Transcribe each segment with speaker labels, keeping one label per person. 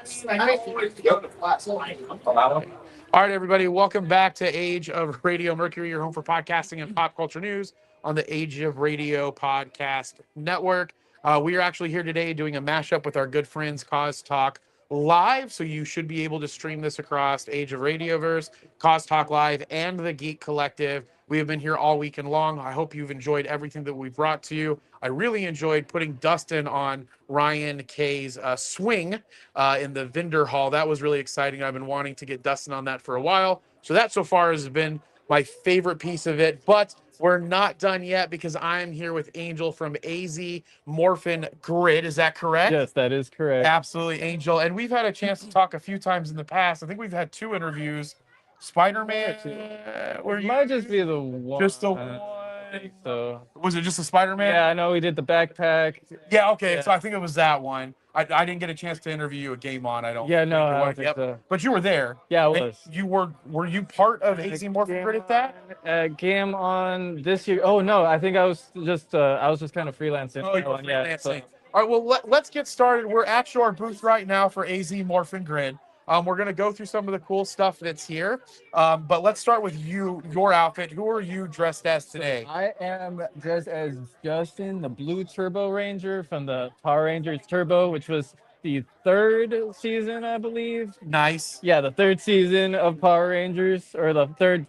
Speaker 1: All right, everybody, welcome back to Age of Radio Mercury, your home for podcasting and pop culture news on the Age of Radio Podcast Network. We are actually here today doing a mashup with our good friends COSTALK Live, so you should be able to stream this across Age of Radioverse, COSTALK Live, and the GEEK Collective. We have been here all weekend long. I hope you've enjoyed everything that we've brought to you. I really enjoyed putting Dustin on Ryan K's swing in the vendor hall. That was really exciting. I've been wanting to get Dustin on that for a while. So that so far has been my favorite piece of it. But we're not done yet because I'm here with Angel from AZ Morphin Grid. Is that correct?
Speaker 2: Yes, that is correct.
Speaker 1: Absolutely, Angel. And we've had a chance to talk a few times in the past. I think we've had 2 interviews. Spider-Man,
Speaker 2: It might just be the one.
Speaker 1: just the
Speaker 2: I
Speaker 1: one.
Speaker 2: think so.
Speaker 1: Was it just a Spider-Man?
Speaker 2: Yeah, I know we did the backpack.
Speaker 1: Yeah, okay.
Speaker 2: Yeah.
Speaker 1: So I think it was that one. I didn't get a chance to interview you at Game On. I don't.
Speaker 2: Yeah, no,
Speaker 1: think.
Speaker 2: I don't think so.
Speaker 1: But you were there.
Speaker 2: Yeah, I
Speaker 1: And
Speaker 2: was.
Speaker 1: you were you part of AZ Morphin Grid at that?
Speaker 2: Game on this year. Oh no, I think I was just kind of freelancing.
Speaker 1: Oh, you were
Speaker 2: Yeah, so-
Speaker 1: freelancing. All right, well, let's get started. We're at your booth right now for AZ Morphin Grid. We're going to go through some of the cool stuff that's here. But let's start with your outfit. Who are you dressed as today?
Speaker 2: I am dressed as Justin, the Blue Turbo Ranger from the Power Rangers Turbo, which was the 3rd season, I believe.
Speaker 1: Nice.
Speaker 2: Yeah, the 3rd season of Power Rangers, or the 3rd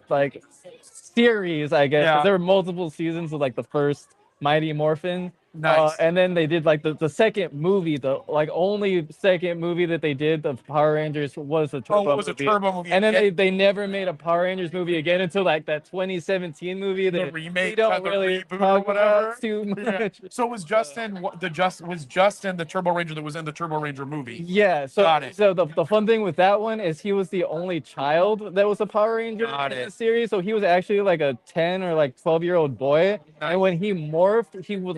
Speaker 2: series, I guess. 'Cause
Speaker 1: Yeah.
Speaker 2: there were multiple seasons of the first Mighty Morphin.
Speaker 1: Nice.
Speaker 2: And then they did the second movie, the only second movie that they did, the Power Rangers, was a Turbo
Speaker 1: it was
Speaker 2: movie.
Speaker 1: a Turbo movie.
Speaker 2: And then they never made a Power Rangers movie again until that 2017 movie that
Speaker 1: remake,
Speaker 2: we don't
Speaker 1: the
Speaker 2: really
Speaker 1: reboot or
Speaker 2: talk
Speaker 1: whatever.
Speaker 2: about too much.
Speaker 1: Yeah. So was Justin the Turbo Ranger that was in the Turbo Ranger movie?
Speaker 2: Yeah, so
Speaker 1: Got it.
Speaker 2: so the fun thing with that one is he was the only child that was a Power Ranger
Speaker 1: Got
Speaker 2: in
Speaker 1: it.
Speaker 2: the series. So he was actually a 10 or 12-year-old boy.
Speaker 1: Nice.
Speaker 2: And when he morphed, he would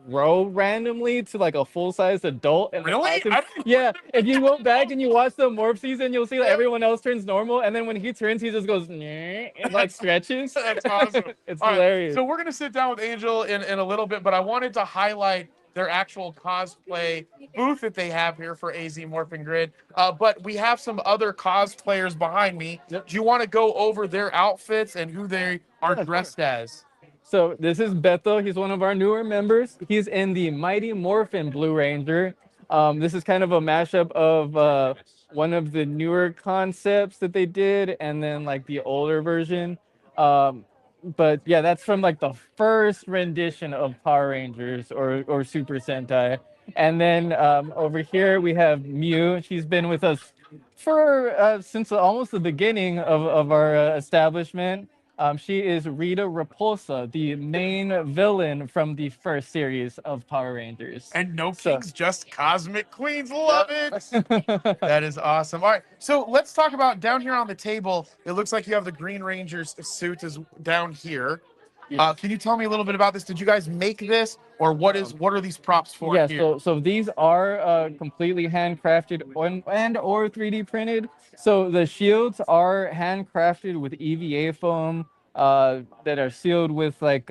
Speaker 2: grow randomly to a full-size adult. And
Speaker 1: Really?
Speaker 2: Yeah, if you go back and you watch the morph season, you'll see that everyone else turns normal, and then when he turns, he just goes and stretches.
Speaker 1: That's awesome.
Speaker 2: It's
Speaker 1: All right,
Speaker 2: hilarious.
Speaker 1: so we're gonna sit down with Angel in a little bit, but I wanted to highlight their actual cosplay booth that they have here for AZ Morphin Grid. But we have some other cosplayers behind me.
Speaker 2: Yep.
Speaker 1: Do you want to go over their outfits and who they are
Speaker 2: Yeah,
Speaker 1: dressed as?
Speaker 2: So this is Beto. He's one of our newer members. He's in the Mighty Morphin Blue Ranger. This is kind of a mashup of one of the newer concepts that they did, and then the older version. But yeah, that's from the first rendition of Power Rangers or Super Sentai. And then over here we have Mew. She's been with us for since almost the beginning of our establishment. She is Rita Repulsa, the main villain from the first series of Power Rangers.
Speaker 1: And no kings, just cosmic queens. Love it. That is awesome. All right, so let's talk about down here on the table. It looks like you have the Green Ranger's suit is down here. Can you tell me a little bit about this? Did you guys make this, or what are these props for?
Speaker 2: Yeah,
Speaker 1: here?
Speaker 2: so these are completely handcrafted and/or 3D printed. So the shields are handcrafted with EVA foam that are sealed with I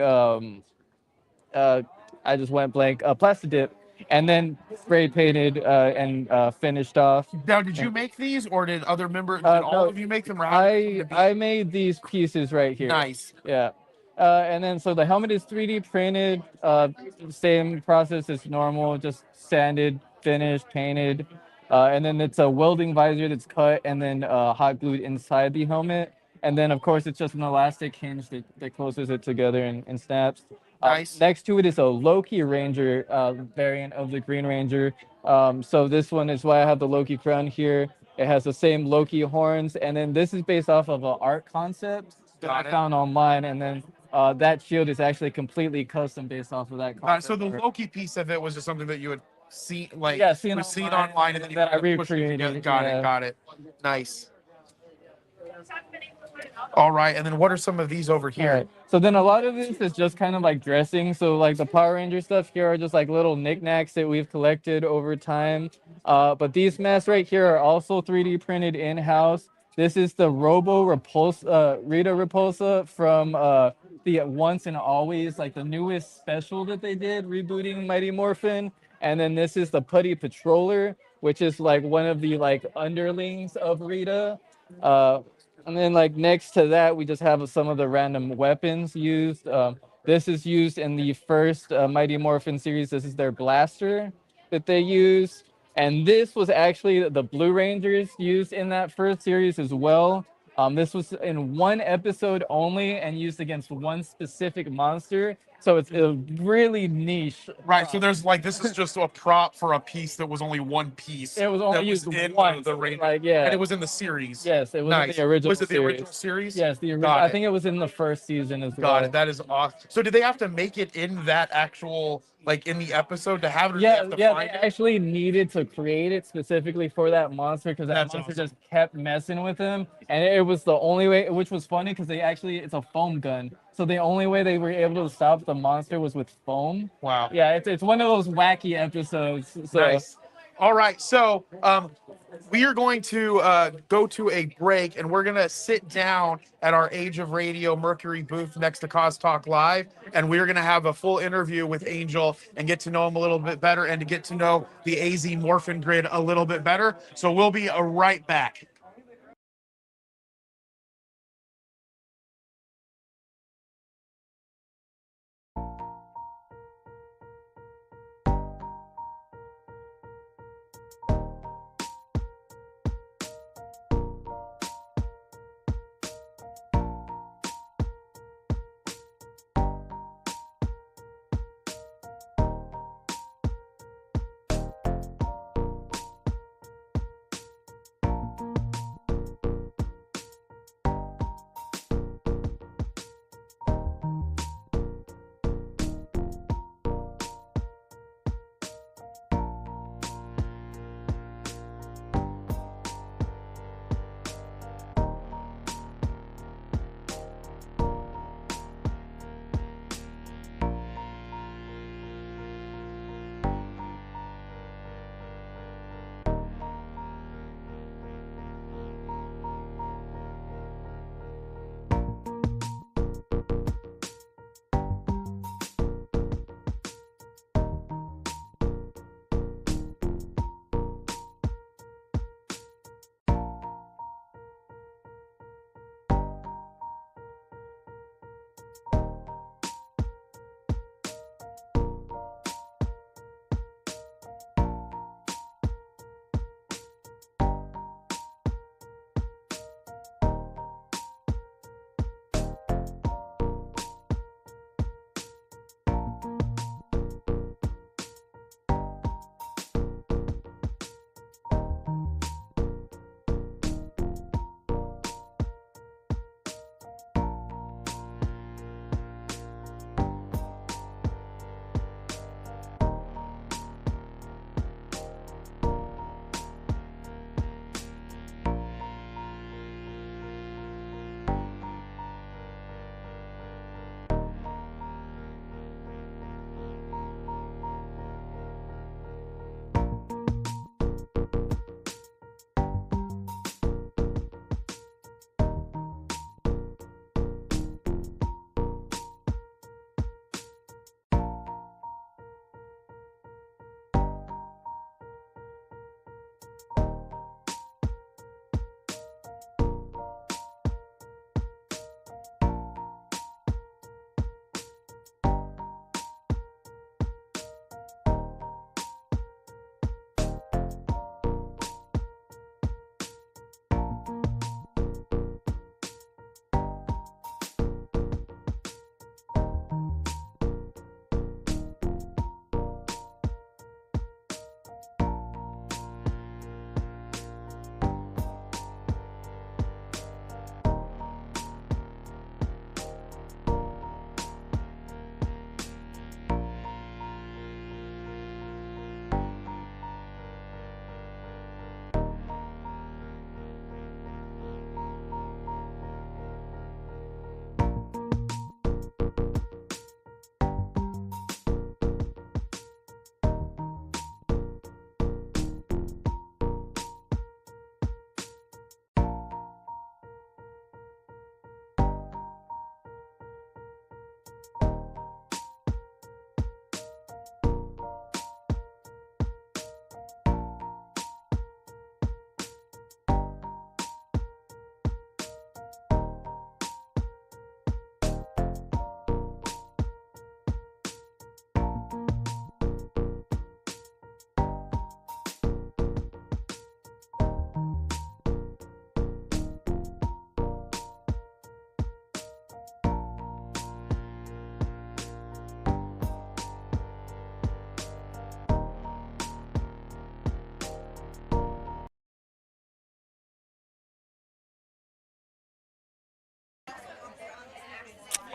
Speaker 2: just went blank, plastic dip, and then spray painted and finished off.
Speaker 1: Now, did you make these, or did other members? Did
Speaker 2: No,
Speaker 1: all of you make them? Or how did it come to be?
Speaker 2: I made these pieces right here.
Speaker 1: Nice.
Speaker 2: Yeah. And then so the helmet is 3D printed, same process as normal, just sanded, finished, painted. And then it's a welding visor that's cut and then hot glued inside the helmet. And then of course it's just an elastic hinge that closes it together and snaps.
Speaker 1: Nice.
Speaker 2: Next to it is a Loki Ranger variant of the Green Ranger. So this one is why I have the Loki crown here. It has the same Loki horns. And then this is based off of an art concept that I found online. And then that shield is actually completely custom based off of that concept.
Speaker 1: So the Loki piece of it was just something that you had seen, seen
Speaker 2: online,
Speaker 1: online, and then
Speaker 2: that I
Speaker 1: you pushed it
Speaker 2: recreated.
Speaker 1: together. Got it. Nice. All right, and then what are some of these over here?
Speaker 2: Right. So then a lot of this is just kind of dressing. So the Power Ranger stuff here are just little knickknacks that we've collected over time. But these masks right here are also 3D printed in-house. This is the Rita Repulsa from the Once and Always, the newest special that they did, rebooting Mighty Morphin. And then this is the Putty Patroller. which is like one of the like underlings of Rita. Uh, and then like next to that, we just have some of the random weapons used. This is used in the first Mighty Morphin series. This is their blaster that they use. And this was actually the Blue Rangers used in that first series as well. This was in one episode only and used against one specific monster. So it's a really niche.
Speaker 1: Right. So there's like this is just a prop for a piece that was only one piece.
Speaker 2: It was only
Speaker 1: that
Speaker 2: used
Speaker 1: in
Speaker 2: once.
Speaker 1: the Ranger.
Speaker 2: Like, yeah.
Speaker 1: And it was in the series.
Speaker 2: Yes, it was in
Speaker 1: Nice.
Speaker 2: the original
Speaker 1: Was it the
Speaker 2: series.
Speaker 1: original series?
Speaker 2: Yes, the original.
Speaker 1: Got
Speaker 2: I
Speaker 1: it.
Speaker 2: think it was in the first season as well.
Speaker 1: Got it. That is awesome. So did they have to make it in that actual like in the episode to have it? Or
Speaker 2: Yeah,
Speaker 1: they have to
Speaker 2: yeah,
Speaker 1: find
Speaker 2: they
Speaker 1: it?
Speaker 2: actually needed to create it specifically for that monster because that
Speaker 1: That's
Speaker 2: monster
Speaker 1: awesome.
Speaker 2: just kept messing with him, and it was the only way. Which was funny because they actually it's a foam gun, so the only way they were able to stop the monster was with foam.
Speaker 1: Wow.
Speaker 2: Yeah, it's one of those wacky episodes. So.
Speaker 1: Nice. All right. So we are going to go to a break, and we're going to sit down at our Age of Radio Mercury booth next to COSTALK Live, and we're going to have a full interview with Angel and get to know him a little bit better and to get to know the AZ Morphin grid a little bit better. So we'll be right back.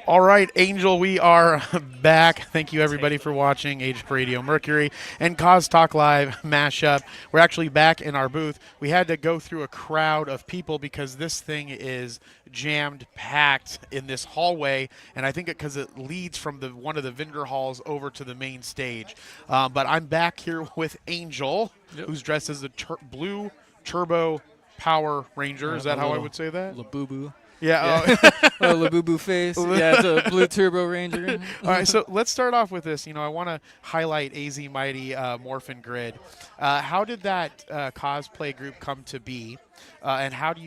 Speaker 1: All right, Angel, we are back. Thank you, everybody, for watching Age of Radio Mercury and COSTALK Live mashup. We're actually back in our booth. We had to go through a crowd of people because this thing is jammed packed in this hallway, and I think because it leads from one of the vendor halls over to the main stage. But I'm back here with Angel, who's dressed as a blue Turbo Power Ranger. Is that how I would say that?
Speaker 2: Labubu.
Speaker 1: Yeah.
Speaker 2: A Labubu face. Yeah, it's a blue Turbo Ranger.
Speaker 1: All right, so let's start off with this. I want to highlight AZ Mighty Morphin Grid. How did that cosplay group come to be, and how did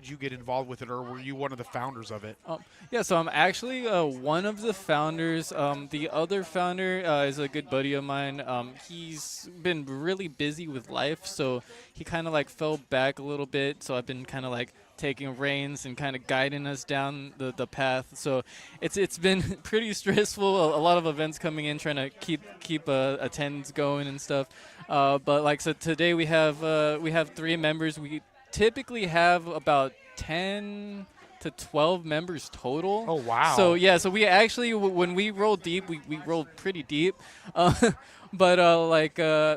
Speaker 1: you get involved with it, or were you one of the founders of it?
Speaker 2: Yeah, so I'm actually one of the founders. The other founder is a good buddy of mine. He's been really busy with life, so he kind of like fell back a little bit. So I've been kind of like taking reins and kind of guiding us down the path. So it's been pretty stressful. A lot of events coming in, trying to keep attendance going and stuff. But like so today we have 3 members. We typically have about 10 to 12 members total.
Speaker 1: Oh wow!
Speaker 2: So yeah, so we actually when we roll deep, we roll pretty deep. But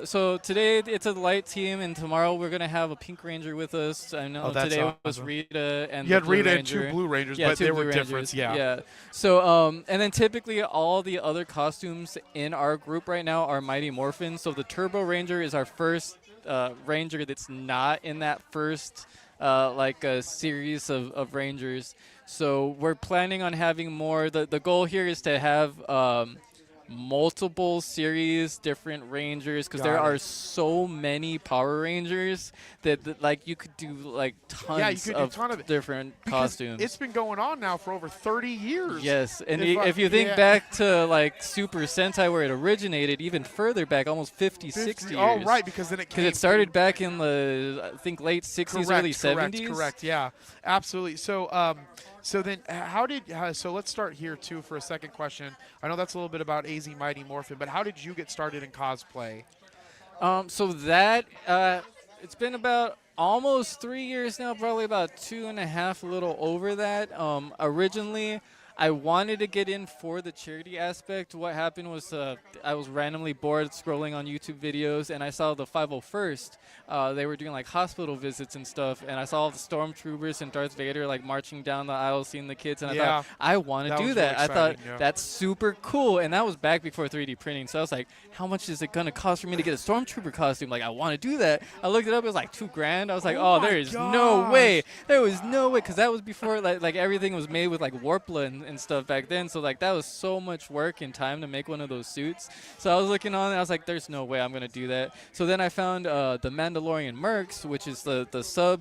Speaker 2: so today it's a light team, and tomorrow we're gonna have a Pink Ranger with us. I know today was Rita and
Speaker 1: you had
Speaker 2: Blue
Speaker 1: Rita
Speaker 2: Ranger.
Speaker 1: and 2 Blue Rangers,
Speaker 2: Yeah,
Speaker 1: but
Speaker 2: 2
Speaker 1: they
Speaker 2: Blue
Speaker 1: were different.
Speaker 2: Rangers.
Speaker 1: Yeah.
Speaker 2: Yeah. So and then typically all the other costumes in our group right now are Mighty Morphin. So the Turbo Ranger is our first Ranger that's not in that first a series of Rangers. So we're planning on having more. The goal here is to have multiple series, different Rangers, because there are so many Power Rangers that like you could do like tons of different costumes.
Speaker 1: It's been going on now for over 30 years.
Speaker 2: Yes, and if you think back to like Super Sentai where it originated, even further back, almost 50, 60 years.
Speaker 1: Oh, right, because then it
Speaker 2: started back in the I think late 60s, early 70s.
Speaker 1: Correct. Yeah, absolutely. So. So then, so let's start here too for a second question. I know that's a little bit about AZ Mighty Morphin, but how did you get started in cosplay?
Speaker 2: So that it's been about almost 3 years now, probably about 2.5, a little over that. Originally, I wanted to get in for the charity aspect. What happened was I was randomly bored scrolling on YouTube videos, and I saw the 501st. They were doing like hospital visits and stuff, and I saw all the stormtroopers and Darth Vader like marching down the aisle, seeing the kids, and I thought I want to do that. I thought that's super cool, and that was back before 3D printing. So I was like, how much is it gonna cost for me to get a stormtrooper costume? Like I want to do that. I looked it up; it was like $2,000. I was like, oh there is no way. There was no way, because that was before like everything was made with like Warpla and stuff back then. So like that was so much work and time to make one of those suits. So I was looking on and I was like, there's no way I'm gonna do that. So then I found the Mandalorian Mercs, which is the sub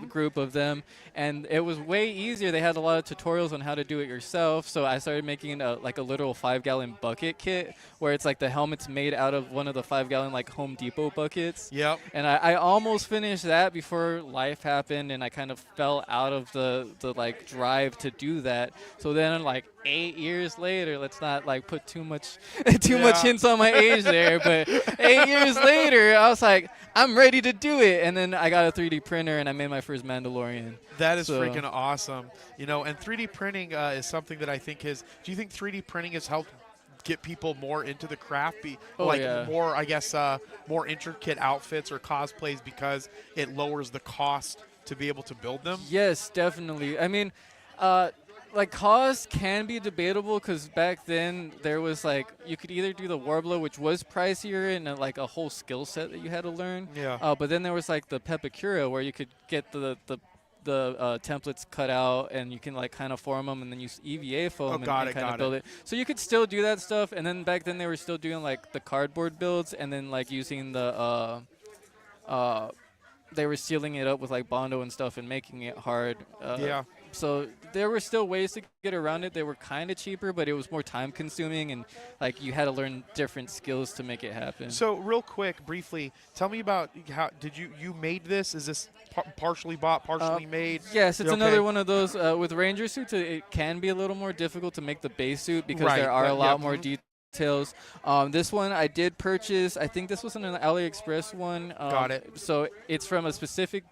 Speaker 2: group of them, and it was way easier. They had a lot of tutorials on how to do it yourself. So I started making like a literal 5-gallon bucket kit where it's like the helmet's made out of one of the 5-gallon like Home Depot buckets.
Speaker 1: Yep.
Speaker 2: And I almost finished that before life happened, and I kind of fell out of the like drive to do that. So then like 8 years later, let's not like put too much hints on my age there, but 8 years later, I was like, I'm ready to do it. And then I got a 3D printer and I made my first Mandalorian.
Speaker 1: That is freaking awesome. And 3D printing is something that I think do you think 3D printing has helped get people more into the craft, more, I guess, more intricate outfits or cosplays because it lowers the cost to be able to build them?
Speaker 2: Yes, definitely. I mean, like cost can be debatable, because back then there was like you could either do the Warbler, which was pricier and like a whole skill set that you had to learn.
Speaker 1: Yeah.
Speaker 2: But then there was like the Pepakura, where you could get the templates cut out and you can like kind of form them and then use EVA foam and kind of build it. So you could still do that stuff. And then back then they were still doing like the cardboard builds and then like using the they were sealing it up with like Bondo and stuff and making it hard. So there were still ways to get around it. They were kind of cheaper, but it was more time consuming, and like you had to learn different skills to make it happen.
Speaker 1: So real quick, briefly, tell me about how you made this? Is this partially bought, partially made?
Speaker 2: Yes, it's another one of those with Ranger suits. It can be a little more difficult to make the base suit because there are a lot more details details. This one I did purchase. I think this was an AliExpress one.
Speaker 1: Got it.
Speaker 2: So it's from a specific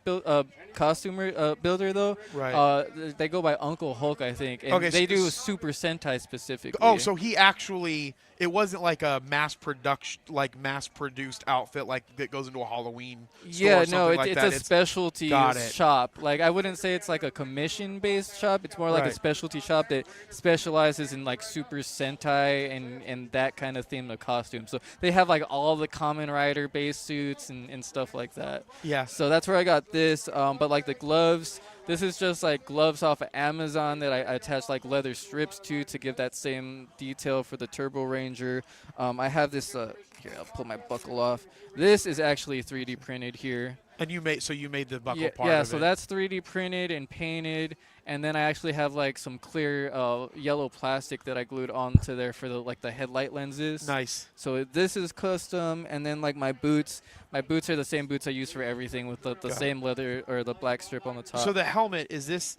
Speaker 2: costumer builder though.
Speaker 1: Right.
Speaker 2: They go by Uncle Hulk, I think, and
Speaker 1: Okay,
Speaker 2: they do
Speaker 1: s-
Speaker 2: Super Sentai specifically.
Speaker 1: Oh, so he actually, it wasn't like a mass produced outfit like that goes into a Halloween store
Speaker 2: Yeah,
Speaker 1: or something
Speaker 2: no,
Speaker 1: like
Speaker 2: it's
Speaker 1: that.
Speaker 2: a specialty
Speaker 1: Got it.
Speaker 2: shop. Like I wouldn't say it's like a commission-based shop. It's more like a
Speaker 1: Right.
Speaker 2: specialty shop that specializes in like Super Sentai and that kind of theme of costumes. So they have like all the Kamen Rider base suits and stuff like that.
Speaker 1: Yeah.
Speaker 2: So that's where I got this. But like the gloves, this is just like gloves off of Amazon that I attached like leather strips to give that same detail for the Turbo Ranger. I have this. Here, I'll pull my buckle off. This is actually 3D printed here.
Speaker 1: And you made the buckle
Speaker 2: Yeah,
Speaker 1: part
Speaker 2: yeah.
Speaker 1: of
Speaker 2: So
Speaker 1: it.
Speaker 2: that's 3D printed and painted, and then I actually have like some clear yellow plastic that I glued onto there for the headlight lenses.
Speaker 1: Nice.
Speaker 2: So this is custom, and then like my boots are the same boots I use for everything with the same leather or the black strip on the top.
Speaker 1: So the helmet,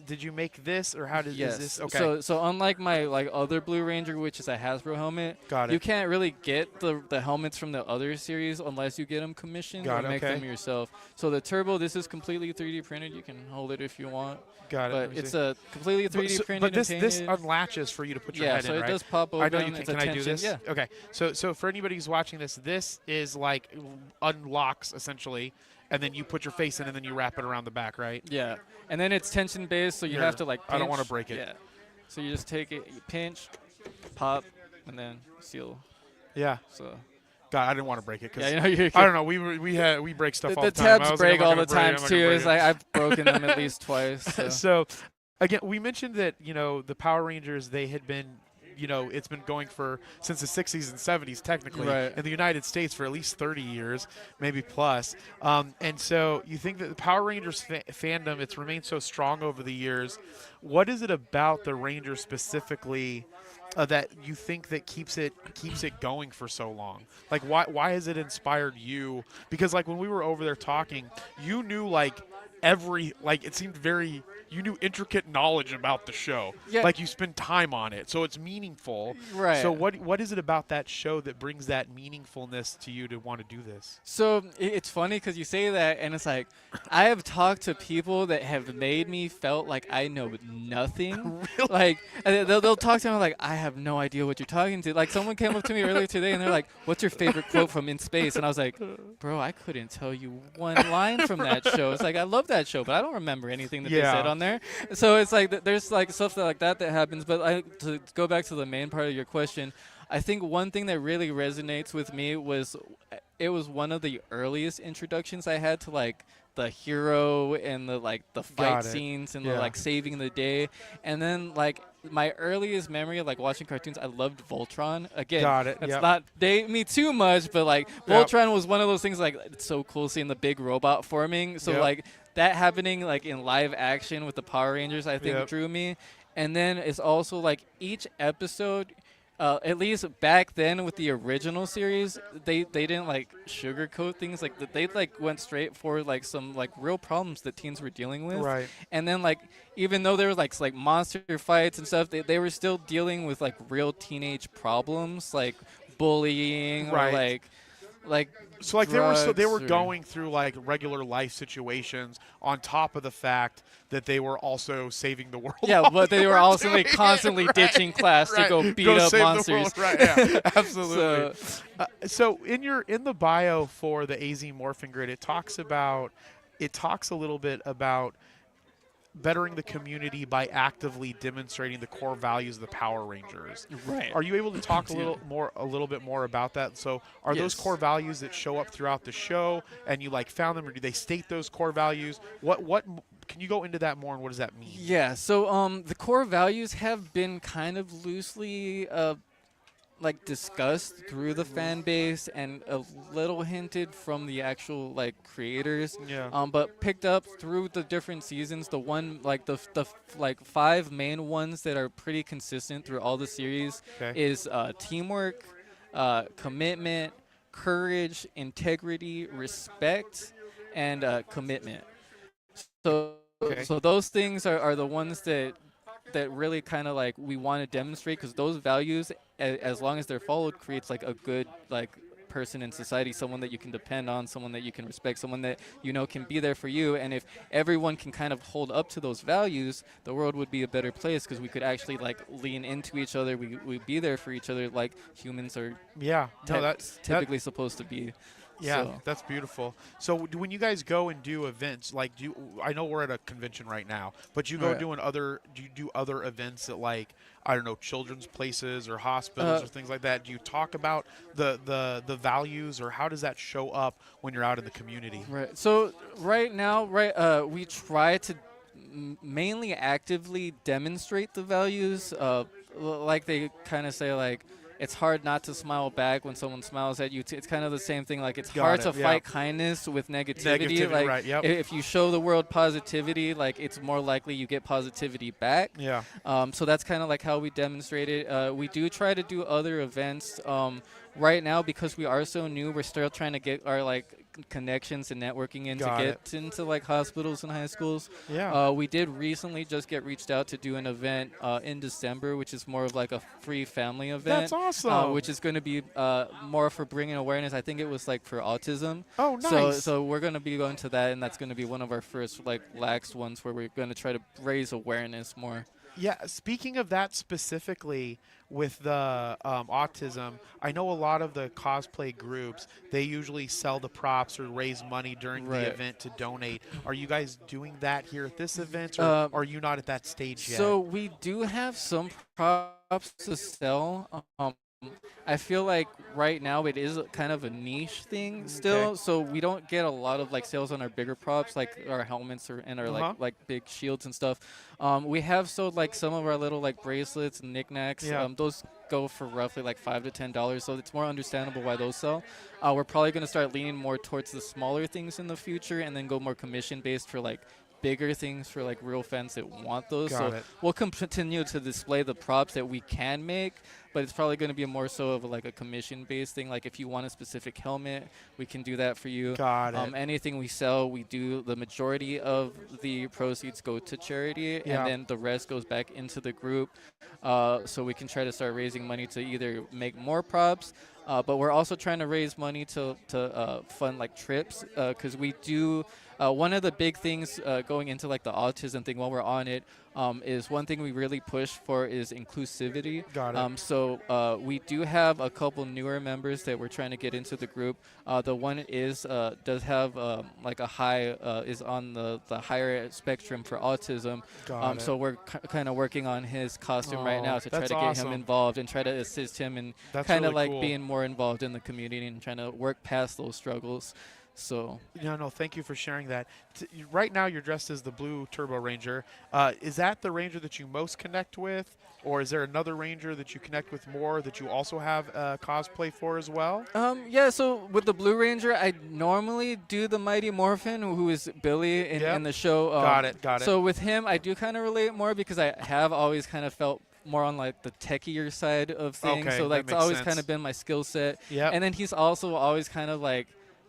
Speaker 1: did you make this or how
Speaker 2: Yes.
Speaker 1: is this? Okay.
Speaker 2: So unlike my like other Blue Ranger, which is a Hasbro helmet,
Speaker 1: Got it.
Speaker 2: you can't really get the helmets from the other series unless you get them commissioned
Speaker 1: Got
Speaker 2: or
Speaker 1: it,
Speaker 2: make
Speaker 1: okay.
Speaker 2: them yourself. So the Turbo, this is completely 3D printed. You can hold it if you want.
Speaker 1: Got it. Let
Speaker 2: But
Speaker 1: me
Speaker 2: it's
Speaker 1: see.
Speaker 2: a completely 3D printed
Speaker 1: But this
Speaker 2: and
Speaker 1: this
Speaker 2: painted.
Speaker 1: unlatches for you to put your
Speaker 2: Yeah,
Speaker 1: head
Speaker 2: so
Speaker 1: in,
Speaker 2: it
Speaker 1: right?
Speaker 2: does pop open.
Speaker 1: I know you can.
Speaker 2: It's a
Speaker 1: Can I do
Speaker 2: tension-
Speaker 1: this?
Speaker 2: Yeah.
Speaker 1: Okay. So for anybody who's watching this, this is like unlocks essentially, and then you put your face in, and then you wrap it around the back, right?
Speaker 2: Yeah, and then it's tension based, so you
Speaker 1: Here,
Speaker 2: have to like.
Speaker 1: I don't wanna
Speaker 2: pinch.
Speaker 1: break it.
Speaker 2: Yeah, so you just take it, you pinch, pop, and then seal.
Speaker 1: Yeah.
Speaker 2: So
Speaker 1: God, I didn't want to break it because
Speaker 2: yeah, you know
Speaker 1: I don't know. We break stuff all the time. I
Speaker 2: tabs
Speaker 1: was like,
Speaker 2: break
Speaker 1: I'm
Speaker 2: all
Speaker 1: not
Speaker 2: the
Speaker 1: gonna
Speaker 2: time
Speaker 1: break it, I'm not
Speaker 2: too.
Speaker 1: gonna
Speaker 2: It's
Speaker 1: break
Speaker 2: like I've broken them at least twice. So.
Speaker 1: it. So again, we mentioned that the Power Rangers, they had been. It's been going since the 60s and 70s, technically,
Speaker 2: Right.
Speaker 1: in the United States for at least 30 years, maybe plus. And so you think that the Power Rangers fandom, it's remained so strong over the years. What is it about the Rangers specifically that you think that keeps it going for so long? Like, why has it inspired you? Because like when we were over there talking, you knew like it seemed very. You knew intricate knowledge about the show.
Speaker 2: Yeah.
Speaker 1: Like you spend time on it, so it's meaningful.
Speaker 2: Right.
Speaker 1: So what is it about that show that brings that meaningfulness to you to want to do this?
Speaker 2: So it's funny because you say that, and it's like I have talked to people that have made me felt like I know nothing.
Speaker 1: Really?
Speaker 2: Like they'll talk to me like I have no idea what you're talking to. Like someone came up to me earlier today, and they're like, "What's your favorite quote from In Space?" And I was like, "Bro, I couldn't tell you one line from that show." It's like I love that show, but I don't remember anything that they
Speaker 1: Yeah.
Speaker 2: said on there. So it's like there's like stuff like that happens. But to go back to the main part of your question, I think one thing that really resonates with me was it was one of the earliest introductions I had to like the hero and the fight
Speaker 1: Got it.
Speaker 2: scenes and
Speaker 1: Yeah.
Speaker 2: the like saving the day. And then like my earliest memory of like watching cartoons, I loved Voltron. Again,
Speaker 1: Got it,
Speaker 2: it's
Speaker 1: yep.
Speaker 2: not date me too much, but like
Speaker 1: Yep.
Speaker 2: Voltron was one of those things like it's so cool seeing the big robot forming. So
Speaker 1: Yep.
Speaker 2: like that happening like in live action with the Power Rangers, I think
Speaker 1: Yep.
Speaker 2: drew me. And then it's also like each episode, at least back then with the original series, they didn't like sugarcoat things. Like they like went straight for like some like real problems that teens were dealing with.
Speaker 1: Right.
Speaker 2: And then like even though there were like monster fights and stuff, they were still dealing with like real teenage problems like bullying
Speaker 1: Right.
Speaker 2: or like
Speaker 1: So like they were
Speaker 2: drugs or-
Speaker 1: going through like regular life situations on top of the fact that they were also saving the world.
Speaker 2: Yeah,
Speaker 1: while
Speaker 2: but they were
Speaker 1: were
Speaker 2: also
Speaker 1: doing
Speaker 2: like constantly
Speaker 1: it, right,
Speaker 2: ditching class to
Speaker 1: right.
Speaker 2: go beat up
Speaker 1: save the
Speaker 2: monsters.
Speaker 1: world, right? Yeah, absolutely.
Speaker 2: So-
Speaker 1: So in the bio for the AZ Morphin Grid, it talks a little bit about bettering the community by actively demonstrating the core values of the Power Rangers.
Speaker 2: Right.
Speaker 1: Are you able to talk a
Speaker 2: Yeah.
Speaker 1: little bit more about that? So are those
Speaker 2: Yes.
Speaker 1: core values that show up throughout the show and you like found them, or do they state those core values? What can you go into that more, and what does that mean?
Speaker 2: Yeah, so the core values have been kind of loosely like discussed through the fan base and a little hinted from the actual like creators.
Speaker 1: Yeah.
Speaker 2: But picked up through the different seasons. The one like the like 5 main ones that are pretty consistent through all the series
Speaker 1: Okay.
Speaker 2: is teamwork, commitment, courage, integrity, respect, and commitment. So
Speaker 1: Okay.
Speaker 2: so those things are the ones that that really kind of like we want to demonstrate, because those values, as long as they're followed, creates like a good like person in society, someone that you can depend on, someone that you can respect, someone that you know can be there for you. And if everyone can kind of hold up to those values, the world would be a better place, because we could actually like lean into each other. We'd be there for each other like humans are
Speaker 1: Yeah. No,
Speaker 2: typically supposed to be.
Speaker 1: yeah,
Speaker 2: So
Speaker 1: that's beautiful. So when you guys go and do events, like I know we're at a convention right now, but you go
Speaker 2: Right.
Speaker 1: doing do you do other events at, like, I don't know, children's places or hospitals
Speaker 2: uh,
Speaker 1: or things like that? Do you talk about the values, or how does that show up when you're out in the community?
Speaker 2: Right. So right now, we try to mainly actively demonstrate the values. Like they kind of say, like it's hard not to smile back when someone smiles at you. It's kind of the same thing. Like it's hard
Speaker 1: Got
Speaker 2: to
Speaker 1: it. Yeah.
Speaker 2: fight kindness with negativity.
Speaker 1: Negativity,
Speaker 2: Like
Speaker 1: right? Yep.
Speaker 2: if you show the world positivity, like it's more likely you get positivity back.
Speaker 1: Yeah.
Speaker 2: So that's kind of like how we demonstrate it. We do try to do other events. Right now, because we are so new, we're still trying to get our like connections and networking in
Speaker 1: Got
Speaker 2: to get into like hospitals and high schools.
Speaker 1: Yeah.
Speaker 2: We did recently just get reached out to do an event in December, which is more of like a free family event.
Speaker 1: That's awesome.
Speaker 2: Which is going to be more for bringing awareness. I think it was like for autism.
Speaker 1: Oh,
Speaker 2: So
Speaker 1: nice.
Speaker 2: so we're going to be going to that, and that's going to be one of our first like lax ones where we're going to try to raise awareness more.
Speaker 1: Yeah, speaking of that specifically with the autism, I know a lot of the cosplay groups, they usually sell the props or raise money during the
Speaker 2: Right.
Speaker 1: event to donate. Are you guys doing that here at this event, or
Speaker 2: Uh,
Speaker 1: are you not at that stage yet?
Speaker 2: So we do have some props to sell. I feel like right now it is kind of a niche thing still,
Speaker 1: Okay.
Speaker 2: so we don't get a lot of like sales on our bigger props, like our helmets and our
Speaker 1: Uh-huh.
Speaker 2: like big shields and stuff. We have sold like some of our little like bracelets and knickknacks.
Speaker 1: Yeah.
Speaker 2: Those go for roughly like $5 to $10, so it's more understandable why those sell. We're probably gonna start leaning more towards the smaller things in the future, and then go more commission based for like bigger things for like real fans that want those.
Speaker 1: Got
Speaker 2: So
Speaker 1: it.
Speaker 2: we'll continue to display the props that we can make, but it's probably going to be more so of like a commission based thing. Like if you want a specific helmet, we can do that for you.
Speaker 1: Got it.
Speaker 2: Anything we sell, we do, the majority of the proceeds go to charity,
Speaker 1: Yeah.
Speaker 2: and then the rest goes back into the group. So we can try to start raising money to either make more props, but we're also trying to raise money to fund like trips, because we do. One of the big things going into like the autism thing while we're on it, is one thing we really push for is inclusivity.
Speaker 1: Got it.
Speaker 2: So we do have a couple newer members that we're trying to get into the group. The one does have like a high, is on the higher spectrum for autism.
Speaker 1: Got it.
Speaker 2: So we're kind of working on his costume right now to try to
Speaker 1: that's
Speaker 2: get
Speaker 1: awesome.
Speaker 2: him involved and try to assist him in
Speaker 1: That's
Speaker 2: kind of
Speaker 1: really
Speaker 2: like
Speaker 1: cool.
Speaker 2: being more involved in the community and trying to work past those struggles. So
Speaker 1: No, thank you for sharing that. Right now, you're dressed as the Blue Turbo Ranger. Is that the Ranger that you most connect with, or is there another Ranger that you connect with more that you also have cosplay for as well?
Speaker 2: yeah, so with the Blue Ranger, I normally do the Mighty Morphin, who is Billy
Speaker 1: Yep.
Speaker 2: in the show.
Speaker 1: Got it.
Speaker 2: So with him, I do kind of relate more, because I have always kind of felt more on like the techier side of things.
Speaker 1: Okay,
Speaker 2: So like
Speaker 1: that
Speaker 2: it's
Speaker 1: makes
Speaker 2: always
Speaker 1: sense.
Speaker 2: kind of been my skill set.
Speaker 1: Yep.
Speaker 2: And then he's also always kind of like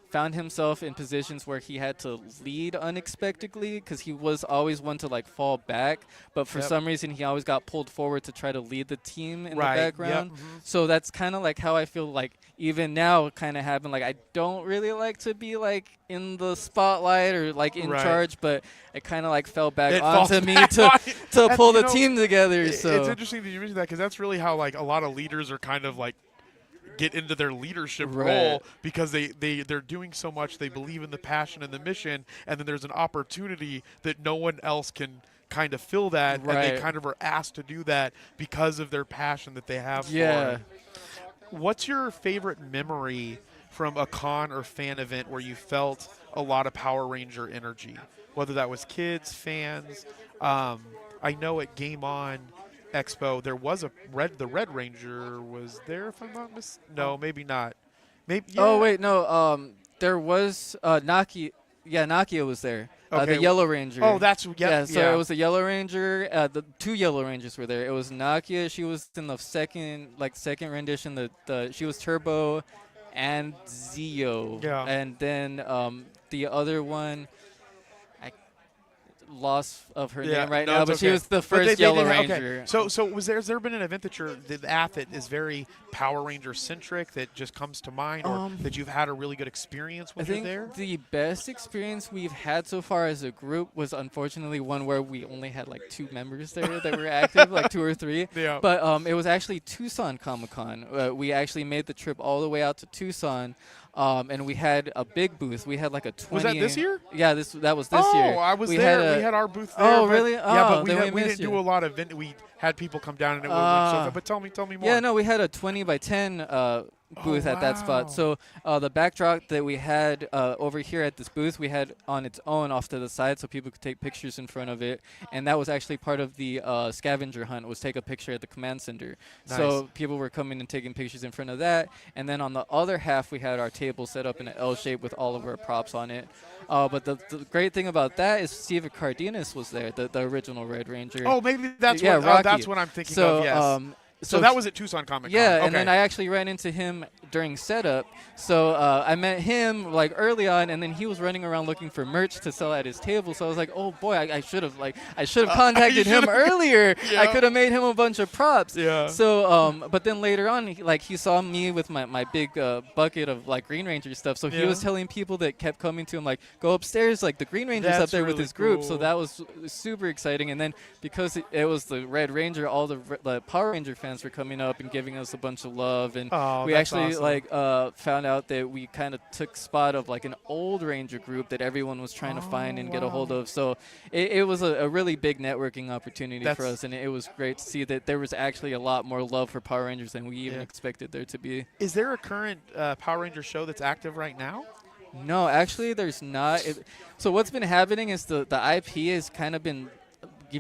Speaker 2: found himself in positions where he had to lead unexpectedly, because he was always one to like fall back, but for
Speaker 1: Yep.
Speaker 2: some reason he always got pulled forward to try to lead the team in
Speaker 1: Right,
Speaker 2: the
Speaker 1: yep,
Speaker 2: background.
Speaker 1: mhm.
Speaker 2: So that's kind of like how I feel like even now kind of having like, I don't really like to be like in the spotlight or like in
Speaker 1: Right.
Speaker 2: charge, but it kind of like fell back
Speaker 1: It
Speaker 2: onto
Speaker 1: falls
Speaker 2: me
Speaker 1: back
Speaker 2: to
Speaker 1: on you.
Speaker 2: to
Speaker 1: And,
Speaker 2: pull
Speaker 1: you
Speaker 2: the
Speaker 1: know,
Speaker 2: team together. So
Speaker 1: It's interesting that you mentioned that, because that's really how like a lot of leaders are kind of like get into their leadership
Speaker 2: Right.
Speaker 1: role, because they're doing so much, they believe in the passion and the mission, and then there's an opportunity that no one else can kind of fill that, and they
Speaker 2: Right.
Speaker 1: kind of are asked to do that because of their passion that they have
Speaker 2: Yeah.
Speaker 1: for it. What's your favorite memory from a con or fan event where you felt a lot of Power Ranger energy? Whether that was kids, fans. I know at Game On Expo there was the Red Ranger was there, if I'm not no, maybe not. Maybe
Speaker 2: Oh
Speaker 1: yeah.
Speaker 2: wait, no. There was Nakia. Yeah, Nakia was there.
Speaker 1: Okay.
Speaker 2: The Yellow Ranger.
Speaker 1: Oh, that's yep,
Speaker 2: yeah. So
Speaker 1: yeah.
Speaker 2: it was the Yellow Ranger. The two Yellow Rangers were there. It was Nakia. She was in the second rendition. She was Turbo, and Zio.
Speaker 1: Yeah.
Speaker 2: And then the other one, loss of her
Speaker 3: Yeah,
Speaker 2: name right
Speaker 3: no,
Speaker 2: now,
Speaker 3: it's
Speaker 2: but she
Speaker 3: okay.
Speaker 2: was the
Speaker 3: But
Speaker 2: first
Speaker 3: they
Speaker 2: Yellow
Speaker 3: did
Speaker 2: Ranger.
Speaker 3: Okay. So has there been an event that the outfit is very Power Ranger centric that just comes to mind, or that you've had a really good experience
Speaker 2: I
Speaker 3: when
Speaker 2: think
Speaker 3: you're there?
Speaker 2: the best experience we've had so far as a group was unfortunately one where we only had like 2 members there that were active, like 2 or 3.
Speaker 3: Yeah.
Speaker 2: But it was actually Tucson Comic Con. We actually made the trip all the way out to Tucson, and we had a big booth. We had like a 20.
Speaker 3: Was that this year?
Speaker 2: Yeah, that was this year.
Speaker 3: Oh, I was
Speaker 2: we
Speaker 3: there.
Speaker 2: Had
Speaker 3: We had our booth there.
Speaker 2: Oh,
Speaker 3: but,
Speaker 2: really?
Speaker 3: Yeah,
Speaker 2: Oh,
Speaker 3: but
Speaker 2: then
Speaker 3: we
Speaker 2: missed
Speaker 3: didn't do a lot of we had people come down and it went so. But tell me more.
Speaker 2: Yeah, no, we had a 20 by 10 booth at that spot. So the backdrop that we had over here at this booth, we had on its own off to the side so people could take pictures in front of it. And that was actually part of the scavenger hunt, was take a picture at the command center.
Speaker 3: Nice.
Speaker 2: So people were coming and taking pictures in front of that. And then on the other half, we had our table set up in an L shape with all of our props on it. But the great thing about that is Steve Cardenas was there, the original Red Ranger.
Speaker 3: Oh, maybe that's
Speaker 2: yeah,
Speaker 3: what that's what I'm thinking of. Yes. So that was at Tucson Comic Con.
Speaker 2: Yeah,
Speaker 3: okay.
Speaker 2: And then I actually ran into him during setup. So I met him like early on, and then he was running around looking for merch to sell at his table. So I was like, oh boy, I should have contacted him earlier.
Speaker 3: Yeah.
Speaker 2: I could have made him a bunch of props.
Speaker 3: Yeah.
Speaker 2: So but then later on, he saw me with my big bucket of like Green Ranger stuff. So he was telling people that kept coming to him like, go upstairs, like the Green Ranger's up there with his group. So that was super exciting. And then because it was the Red Ranger, all the Power Ranger fans were coming up and giving us a bunch of love, and we actually
Speaker 3: awesome.
Speaker 2: found out that we kind of took spot of like an old Ranger group that everyone was trying to find and get a hold of. So it was a really big networking opportunity for us, and it was great to see that there was actually a lot more love for Power Rangers than we even expected there to be.
Speaker 3: Is there a current Power Ranger show that's active right now?
Speaker 2: No, actually there's not. So what's been happening is the IP has kind of been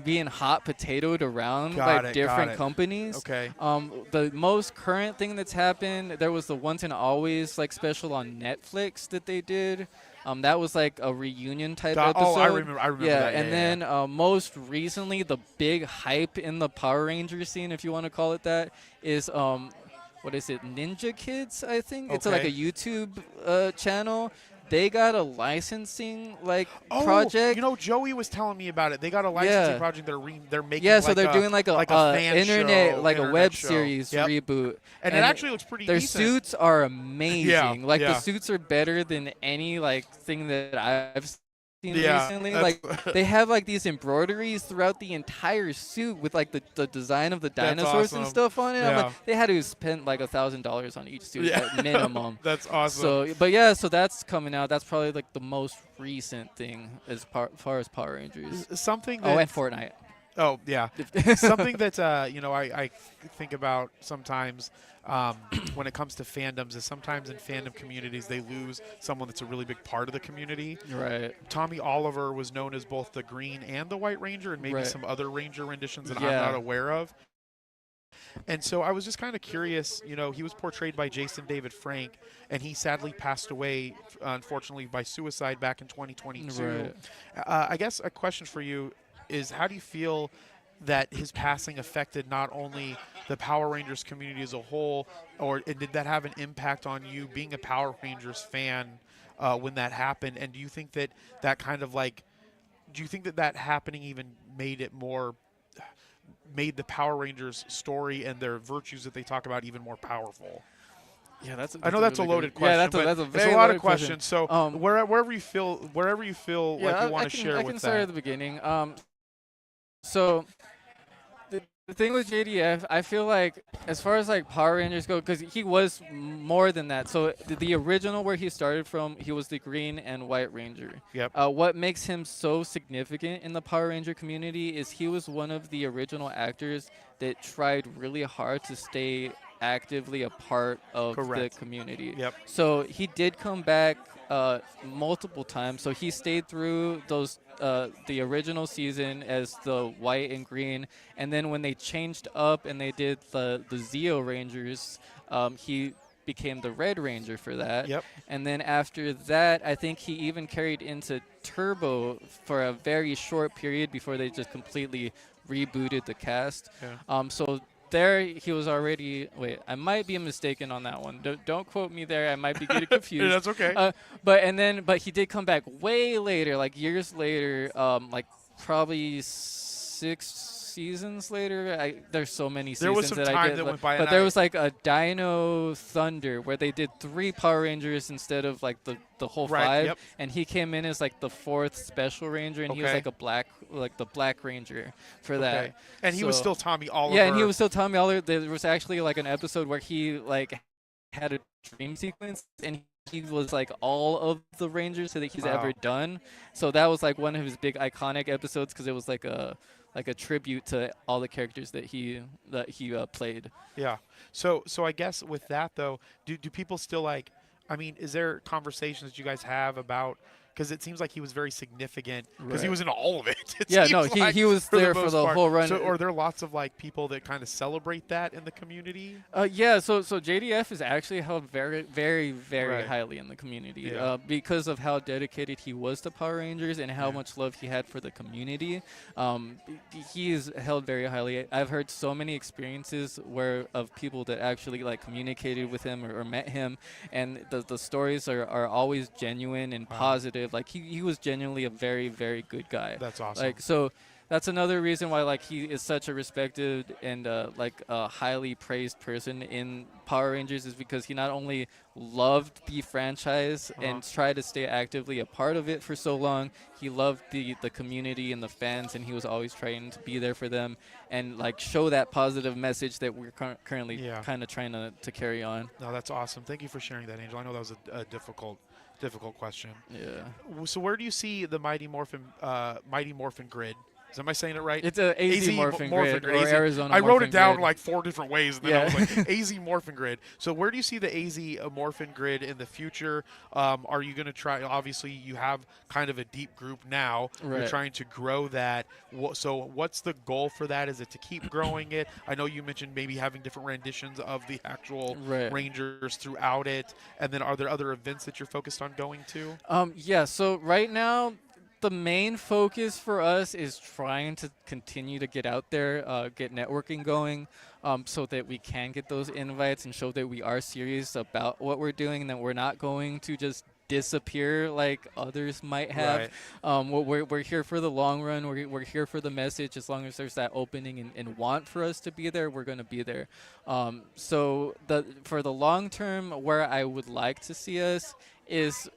Speaker 2: being hot potatoed around by different companies.
Speaker 3: Okay.
Speaker 2: The most current thing that's happened, there was the Once and Always like special on Netflix that they did. That was like a reunion type episode.
Speaker 3: Oh, I remember that.
Speaker 2: And then most recently, the big hype in the Power Ranger scene, if you want to call it that, is what is it? Ninja Kids, I think. It's like a YouTube channel. They got a licensing project.
Speaker 3: You know, Joey was telling me about it. They got a licensing project. They're making.
Speaker 2: Yeah, so they're doing like a
Speaker 3: fan
Speaker 2: internet
Speaker 3: show,
Speaker 2: like a web
Speaker 3: show.
Speaker 2: series reboot,
Speaker 3: and it actually looks pretty.
Speaker 2: Their
Speaker 3: decent.
Speaker 2: suits are amazing.
Speaker 3: The
Speaker 2: suits are better than any thing that I've seen recently. They have these embroideries throughout the entire suit with the design of the dinosaurs and stuff on it.
Speaker 3: Yeah.
Speaker 2: They had to spend like $1,000 on each suit at minimum.
Speaker 3: That's awesome.
Speaker 2: So that's coming out. That's probably like the most recent thing as far as Power Rangers.
Speaker 3: Something.
Speaker 2: And Fortnite.
Speaker 3: Oh yeah, something that I think about sometimes when it comes to fandoms is sometimes in fandom communities they lose someone that's a really big part of the community.
Speaker 2: Right.
Speaker 3: Tommy Oliver was known as both the Green and the White Ranger, and maybe some other Ranger renditions that I'm not aware of. And so I was just kind of curious, he was portrayed by Jason David Frank, and he sadly passed away, unfortunately, by suicide back in 2022.
Speaker 2: Right.
Speaker 3: I guess a question for you is, how do you feel that his passing affected not only the Power Rangers community as a whole, and did that have an impact on you being a Power Rangers fan when that happened? And do you think that kind of do you think that happening even made the Power Rangers story and their virtues that they talk about even more powerful?
Speaker 2: Yeah,
Speaker 3: I know that's a loaded question.
Speaker 2: Yeah, that's a very
Speaker 3: it's a lot of
Speaker 2: question.
Speaker 3: questions. So wherever you feel like you want to share with that.
Speaker 2: I can start at the beginning. So the thing with JDF, I feel like as far as Power Rangers go, because he was more than that. So the original where he started from, he was the Green and White Ranger.
Speaker 3: Yep.
Speaker 2: What makes him so significant in the Power Ranger community is he was one of the original actors that tried really hard to stay actively a part of the community.
Speaker 3: Yep.
Speaker 2: So he did come back multiple times. So he stayed through those the original season as the White and Green, and then when they changed up and they did the Zeo Rangers, he became the Red Ranger for that.
Speaker 3: Yep.
Speaker 2: And then after that, I think he even carried into Turbo for a very short period before they just completely rebooted the cast.
Speaker 3: Yeah.
Speaker 2: So there he was already. Wait, I might be mistaken on that one. Don't quote me there. I might be getting confused.
Speaker 3: That's okay.
Speaker 2: But he did come back way later, like years later, like probably 6 seasons later. There's so many
Speaker 3: There was
Speaker 2: seasons
Speaker 3: some
Speaker 2: that I
Speaker 3: time
Speaker 2: did,
Speaker 3: that went by,
Speaker 2: but
Speaker 3: and
Speaker 2: there was like a Dino Thunder where they did 3 Power Rangers instead of like the whole
Speaker 3: Right,
Speaker 2: 5,
Speaker 3: yep.
Speaker 2: and he came in as like the 4th Special Ranger, and he was
Speaker 3: Okay.
Speaker 2: like the Black Ranger for
Speaker 3: Okay.
Speaker 2: that.
Speaker 3: And he was
Speaker 2: So-
Speaker 3: still Tommy Oliver.
Speaker 2: Yeah, and he was still Tommy Oliver. There was actually like an episode where he like had a dream sequence, and he was like all of the Rangers that he's ever
Speaker 3: Wow.
Speaker 2: done. So that was like one of his big iconic episodes because it was like a tribute to all the characters that he played.
Speaker 3: Yeah. So I guess with that though, do people still like? I mean, is there conversations that you guys have about? Because it seems like he was very significant because he
Speaker 2: Right.
Speaker 3: was in all of it. It
Speaker 2: Yeah,
Speaker 3: seems
Speaker 2: no,
Speaker 3: like,
Speaker 2: he was there for
Speaker 3: most
Speaker 2: the
Speaker 3: part.
Speaker 2: whole run.
Speaker 3: So are there lots of like people that kind of celebrate that in the community?
Speaker 2: Yeah, so JDF is actually held very, very, very
Speaker 3: Right.
Speaker 2: highly in the community
Speaker 3: Yeah.
Speaker 2: because of how dedicated he was to Power Rangers and how
Speaker 3: Yeah.
Speaker 2: much love he had for the community. He is held very highly. I've heard so many experiences of people that actually like communicated with him or met him, and the stories are always genuine and
Speaker 3: Wow.
Speaker 2: positive. Like he was genuinely a very, very good guy.
Speaker 3: That's awesome.
Speaker 2: Like so. That's another reason why like he is such a respected and like a highly praised person in Power Rangers is because he not only loved the franchise and tried to stay actively a part of it for so long, he loved the community and the fans, and he was always trying to be there for them and like show that positive message that we're currently
Speaker 3: Yeah.
Speaker 2: kind of trying to carry on.
Speaker 3: No, that's awesome. Thank you for sharing that, Angel. I know that was a difficult question.
Speaker 2: Yeah.
Speaker 3: So where do you see the Mighty Morphin grid? Am I saying it right?
Speaker 2: It's a AZ Morphin grid or
Speaker 3: AZ.
Speaker 2: Arizona
Speaker 3: I wrote
Speaker 2: Morphin
Speaker 3: it down
Speaker 2: grid.
Speaker 3: like 4 different ways, and then I was like, AZ Morphin grid. So where do you see the AZ Morphin grid in the future? Are you going to try? Obviously, you have kind of a deep group now. You're
Speaker 2: Right.
Speaker 3: trying to grow that. So what's the goal for that? Is it to keep growing it? I know you mentioned maybe having different renditions of the actual
Speaker 2: Right.
Speaker 3: Rangers throughout it. And then are there other events that you're focused on going to?
Speaker 2: Yeah, so right now, the main focus for us is trying to continue to get out there, get networking going, so that we can get those invites and show that we are serious about what we're doing and that we're not going to just disappear like others might have. We're here for the long run. We're here for the message. As long as there's that opening and want for us to be there, we're going to be there. So for the long term, where I would like to see us is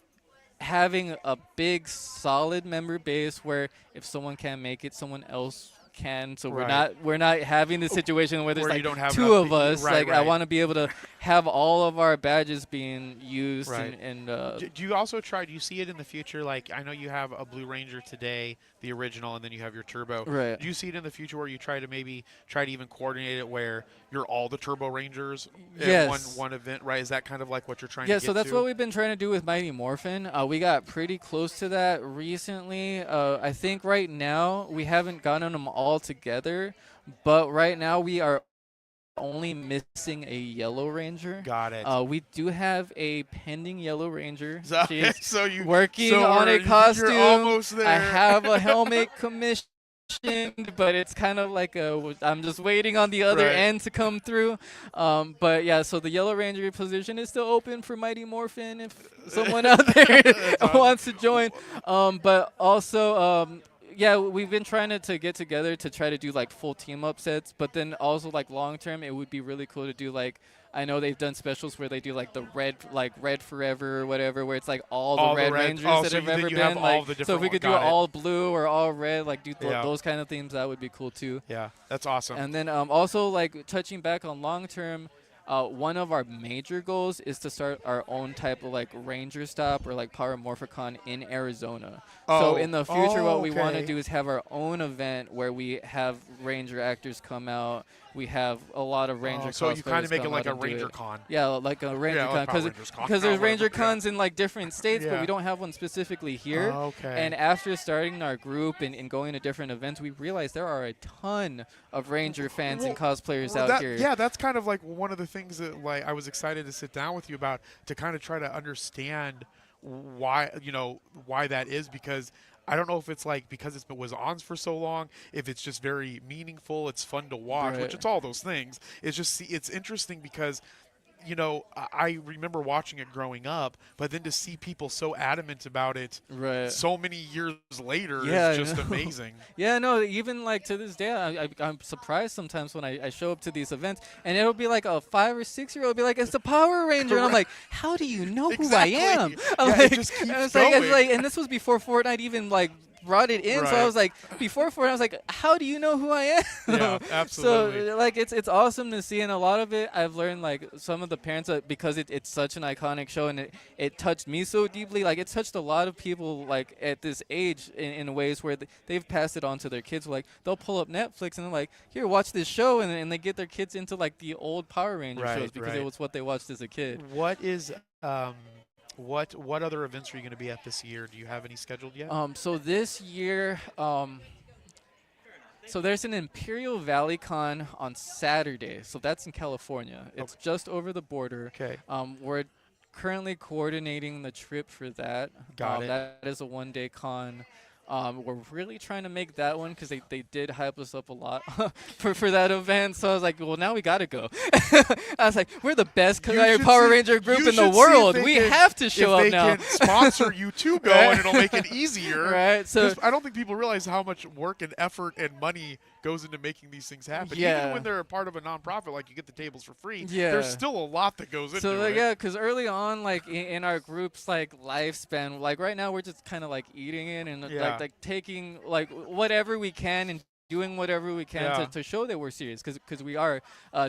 Speaker 2: having a big solid member base where if someone can't make it, someone else can. So
Speaker 3: Right.
Speaker 2: we're not having the situation where there's
Speaker 3: Where you
Speaker 2: like
Speaker 3: don't have
Speaker 2: 2
Speaker 3: enough
Speaker 2: of us.
Speaker 3: right,
Speaker 2: I
Speaker 3: right.
Speaker 2: want to be able to have all of our badges being used
Speaker 3: Right.
Speaker 2: and
Speaker 3: Do you also try? Do you see it in the future? Like I know you have a Blue Ranger today, the original, and then you have your Turbo.
Speaker 2: Right.
Speaker 3: Do you see it in the future where you try to even coordinate it where you're all the Turbo Rangers in
Speaker 2: Yes.
Speaker 3: one event? Right? Is that kind of like what you're trying
Speaker 2: Yeah,
Speaker 3: to get
Speaker 2: so that's
Speaker 3: to?
Speaker 2: what we've been trying to do with Mighty Morphin. We got pretty close to that recently. I think right now we haven't gotten them all together, but right now we are only missing a Yellow Ranger.
Speaker 3: Got it.
Speaker 2: We do have a pending Yellow Ranger.
Speaker 3: So,
Speaker 2: She's
Speaker 3: so you
Speaker 2: working
Speaker 3: so
Speaker 2: on a
Speaker 3: you're
Speaker 2: costume.
Speaker 3: almost there.
Speaker 2: I have a helmet commissioned, but it's kind of like I'm just waiting on the other
Speaker 3: Right.
Speaker 2: end to come through. But yeah, so the Yellow Ranger position is still open for Mighty Morphin if someone out there wants to join. But also, yeah, we've been trying to get together to try to do like full team up sets, but then also like long term, it would be really cool to do like, I know they've done specials where they do like the red forever or whatever, where it's like all the red Rangers that
Speaker 3: so
Speaker 2: have
Speaker 3: then
Speaker 2: ever
Speaker 3: you
Speaker 2: been.
Speaker 3: have all
Speaker 2: Like,
Speaker 3: the
Speaker 2: so if
Speaker 3: different
Speaker 2: we could do
Speaker 3: got it.
Speaker 2: all blue or all red, like do
Speaker 3: Yeah.
Speaker 2: those kind of themes, that would be cool too.
Speaker 3: Yeah, that's awesome.
Speaker 2: And then also like touching back on long term, one of our major goals is to start our own type of like Ranger Stop or like Power Morphicon in Arizona. So in the future, what we want to
Speaker 3: okay.
Speaker 2: do is have our own event where we have Ranger actors come out. We have a lot of Ranger
Speaker 3: So you kind
Speaker 2: cosplayers
Speaker 3: of make it
Speaker 2: come
Speaker 3: like
Speaker 2: out
Speaker 3: a
Speaker 2: and do
Speaker 3: Ranger
Speaker 2: it.
Speaker 3: con.
Speaker 2: Yeah, like a Ranger
Speaker 3: Yeah,
Speaker 2: con,
Speaker 3: like Power Rangers con,
Speaker 2: because
Speaker 3: or
Speaker 2: there's Ranger
Speaker 3: whatever, yeah.
Speaker 2: cons in like different states, but
Speaker 3: Yeah.
Speaker 2: we don't have one specifically here.
Speaker 3: Okay.
Speaker 2: And after starting our group and going to different events, we realized there are a ton of Ranger fans and cosplayers out
Speaker 3: that,
Speaker 2: here.
Speaker 3: Yeah, that's kind of like one of the things that like I was excited to sit down with you about to kind of try to understand why that is, because I don't know if it's like because it was on for so long, if it's just very meaningful, it's fun to watch,
Speaker 2: Right.
Speaker 3: which it's all those things. It's just it's interesting because you know, I remember watching it growing up, but then to see people so adamant about it
Speaker 2: Right.
Speaker 3: so many years later
Speaker 2: Yeah,
Speaker 3: is
Speaker 2: I
Speaker 3: just
Speaker 2: know.
Speaker 3: amazing.
Speaker 2: Yeah, no, even like to this day, I'm surprised sometimes when I show up to these events and it'll be like a 5 or 6 year old be like, it's the Power Ranger. And I'm like, how do you know who I am?
Speaker 3: Exactly.
Speaker 2: I'm
Speaker 3: Yeah,
Speaker 2: like,
Speaker 3: it just keeps
Speaker 2: and it's
Speaker 3: going.
Speaker 2: like, and this was before Fortnite even like brought it in. So I
Speaker 3: Right.
Speaker 2: was like, before Fortnite, I was like, how do you know who I am?
Speaker 3: Yeah, absolutely.
Speaker 2: So like, it's awesome to see. And a lot of it, I've learned like some of the parents, because it's such an iconic show and it touched me so deeply. Like it touched a lot of people like at this age in ways where they've passed it on to their kids. Like they'll pull up Netflix and they're like, here, watch this show. And they get their kids into like the old Power Ranger
Speaker 3: Right,
Speaker 2: shows because it
Speaker 3: right.
Speaker 2: was what they watched as a kid.
Speaker 3: What is what other events are you going to be at this year? Do you have any scheduled yet?
Speaker 2: So this year, so there's an Imperial Valley Con on Saturday. So that's in California. It's just over the border.
Speaker 3: Okay.
Speaker 2: We're currently coordinating the trip for that.
Speaker 3: Got it.
Speaker 2: That is a one-day con. We're really trying to make that one because they did hype us up a lot for that event. So I was like, well, now we got to go. I was like, we're the best Power Ranger group in the world. We have to show up now.
Speaker 3: If they can sponsor you to go, and it'll make it easier.
Speaker 2: Right. So
Speaker 3: I don't think people realize how much work and effort and money goes into making these things happen.
Speaker 2: Yeah.
Speaker 3: Even when they're a part of a nonprofit, like you get the tables for free,
Speaker 2: Yeah.
Speaker 3: there's still a lot that goes into
Speaker 2: So like,
Speaker 3: it.
Speaker 2: yeah, because early on, like in our group's like lifespan, like right now we're just kind of like eating it and like taking like whatever we can and doing whatever we can to show that we're serious, because we are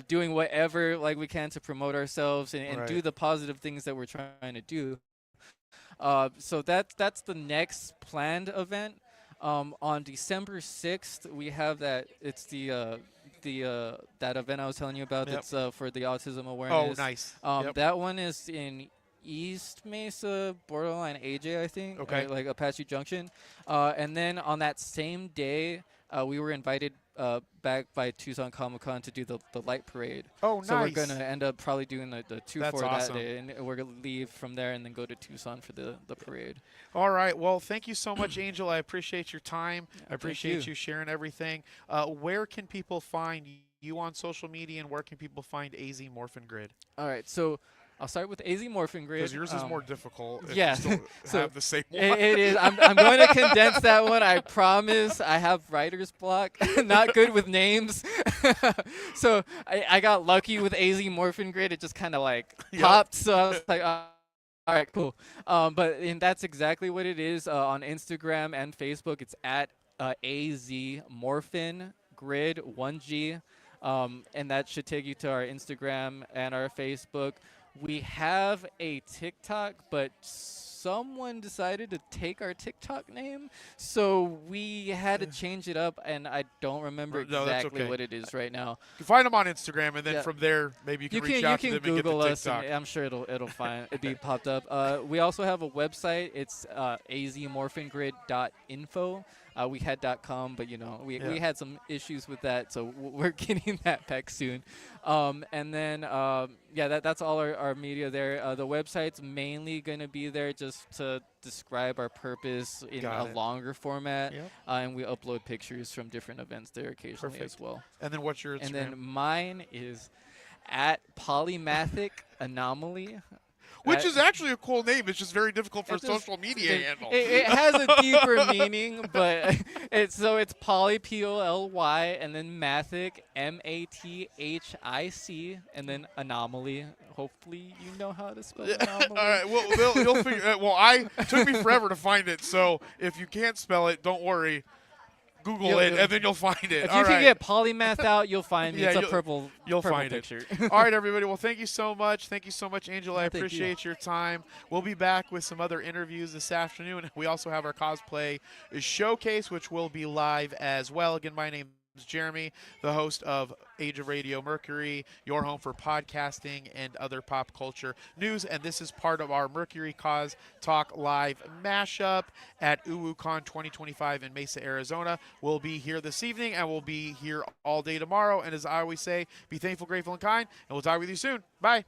Speaker 2: doing whatever like we can to promote ourselves and do the positive things that we're trying to do. So that's the next planned event. On December 6th, we have that. It's the that event I was telling you about.
Speaker 3: Yep.
Speaker 2: It's for the autism awareness.
Speaker 3: Oh, nice.
Speaker 2: That one is in East Mesa, borderline AJ, I think.
Speaker 3: Okay.
Speaker 2: Like Apache Junction. And then on that same day, we were invited back by Tucson Comic-Con to do the light parade.
Speaker 3: Oh, nice.
Speaker 2: So we're going to end up probably doing the 2
Speaker 3: That's
Speaker 2: for
Speaker 3: awesome.
Speaker 2: that day. And we're going to leave from there and then go to Tucson for the parade.
Speaker 3: All right. Well, thank you so much, Angel. I appreciate your time.
Speaker 2: Yeah,
Speaker 3: I appreciate you sharing everything. Where can people find you on social media, and where can people find AZ Morphin Grid?
Speaker 2: All right. So I'll start with AZ Morphin Grid.
Speaker 3: Because yours is more difficult. If
Speaker 2: Yeah.
Speaker 3: You still
Speaker 2: So
Speaker 3: have the same one.
Speaker 2: it is. I'm going to condense that one. I promise. I have writer's block. Not good with names. So I got lucky with AZ Morphin Grid. It just kind of like popped. So I was like, all right, cool. And that's exactly what it is on Instagram and Facebook. It's at AZ Morphin Grid 1G. And that should take you to our Instagram and our Facebook. We have a TikTok, but someone decided to take our TikTok name, so we had to change it up, and I don't remember exactly what it is right now.
Speaker 3: You can find them on Instagram, and then from there, maybe you can reach out to them and get the
Speaker 2: Google us,
Speaker 3: TikTok.
Speaker 2: and I'm sure it'll be popped up. We also have a website. It's azmorphingrid.info. We had .com, but we had some issues with that, so we're getting that back soon. And then that's all our media there. The website's mainly going to be there just to describe our purpose in a longer format, and we upload pictures from different events there occasionally as well.
Speaker 3: And then what's your Instagram?
Speaker 2: And then mine is at Polymathic Anomaly.
Speaker 3: Which is actually a cool name. It's just very difficult for social media handle.
Speaker 2: It has a deeper meaning, but it's Poly, P-O-L-Y, and then Mathic, M-A-T-H-I-C, and then Anomaly. Hopefully you know how to spell anomaly.
Speaker 3: All right, well, you'll figure it. Well, it took me forever to find it, so if you can't spell it, don't worry. Google it, and then you'll find it.
Speaker 2: If you can get Polymath out, you'll find me. It's a purple picture.
Speaker 3: All right, everybody. Well, thank you so much. Thank you so much, Angela. I appreciate your time. We'll be back with some other interviews this afternoon. We also have our cosplay showcase, which will be live as well. Again, my name is Jeremy, the host of Age of Radio Mercury, your home for podcasting and other pop culture news. And this is part of our Mercury Cause Talk Live mashup at UwuCon 2025 in Mesa, Arizona. We'll be here this evening, and we'll be here all day tomorrow. And as I always say, be thankful, grateful, and kind. And we'll talk with you soon. Bye.